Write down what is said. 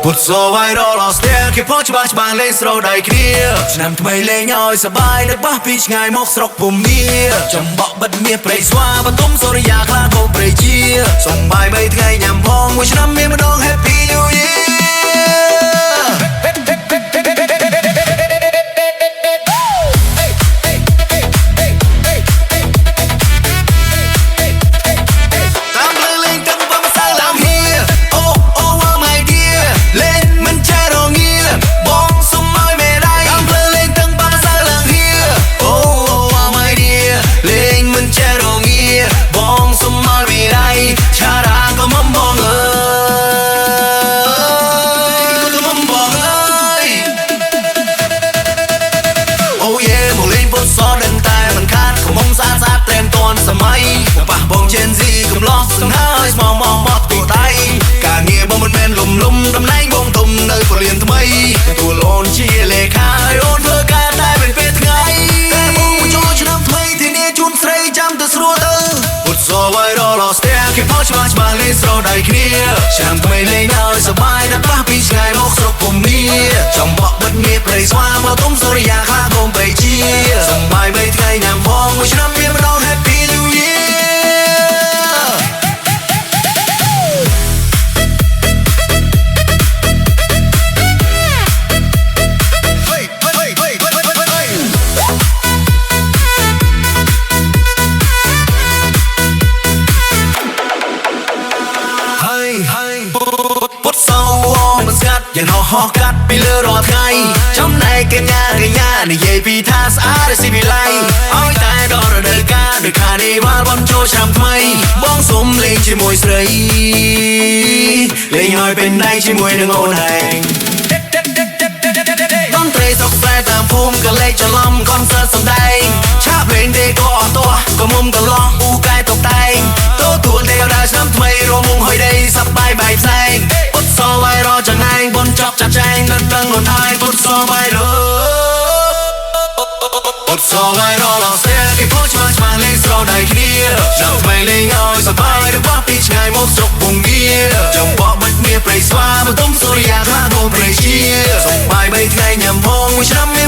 ពុតសោវាយរលស្ទះគេផុសច្បាស់ច្បាស់លេងស្រោដៃគ្នាឆ្នាំថ្មីលេងឲ្យសបាយដឹកបាសពីឆ្ងាយមកស្រុកភូមិចំបក់បិទមាសព្រៃស្វាបន្ទុំសូរិយាខ្លាកោព្រៃជាសំបាយ3ថ្ងៃញ៉ាំផងមួយឆ្នាំមានម្ដង Happy New Year Gen Z កំឡោះសង្ហើយស្មោមកពីដៃការងារបងមិនមែនលំតំណែងបងទុំនៅពលានថ្មីទទួលអូនជាលេខាឲ្យអូនធ្វើការតែពេលថ្ងៃតែបងមកចូលឆ្នាំថ្មីទីនេះជូនស្រីចាំទៅស្រួលទៅពុតសោវាយរលស្ទះគេផុសច្បាស់ច្បាស់លេងស្រោដៃគ្នាឆ្នាំថ្មីលេងឲ្យសប្បាយដាក់បាសពីឆ្ងាយមកស្រុកភូមិចំបក់បិទមាសព្រៃស្វាមកទុំសូរិយាខ្លាកុំបីជាសំបាយ3ថ្ងៃញ៉ាំផងមួយឆ្នាំមានម្ដង Happy New Yearពុតសោមិនស្ងាត់យ៉ាងហោះកាត់ពីលើរាល់ថ្ងៃចំណែកកញ្ញានិយាយពីថាស្អាតស៊ីវិល័យឲ្យតែដល់រដូវកាលដូចខានីវ៉ាល់បងចូលឆ្នាំថ្មីបងសុំលេងជាមួយស្រីលេងឲ្យเป็นដៃជាមួយនឹងអូនឯងតន្ត្រីស្រុកស្រែតាមភូមិក៏លេចច្រឡំកនសើសម្ដែងឆាកភ្លេងទេក៏អត់ទាស់ក៏មុំក៏ឡោះអ៊ូកែតុបតែងទទួលទេវតាឆ្នាំថ្មីរមុងហុយដីសប្បាយបែបផ្សេងពុតសោវាយរចង្អែងបនចប់ចាត់ចែងនឹងដឹងអូនហើយពុតសោវាយរពុតសោវាយរឡងស្ទះគេផុសច្បាស់ច្បាស់លេងស្រោដៃគ្នាឆ្នាំថ្មីលេងឲ្យសប្បាយរបស់ពីឆ្ងាយមកស្រុកភូមិចំបក់បិទមាសព្រៃស្វាបន្ទុំសូរិយាខ្លាកោព្រៃជាសំបាយ3ថ្ងៃញ៉ាំផងមួយឆ្នាំ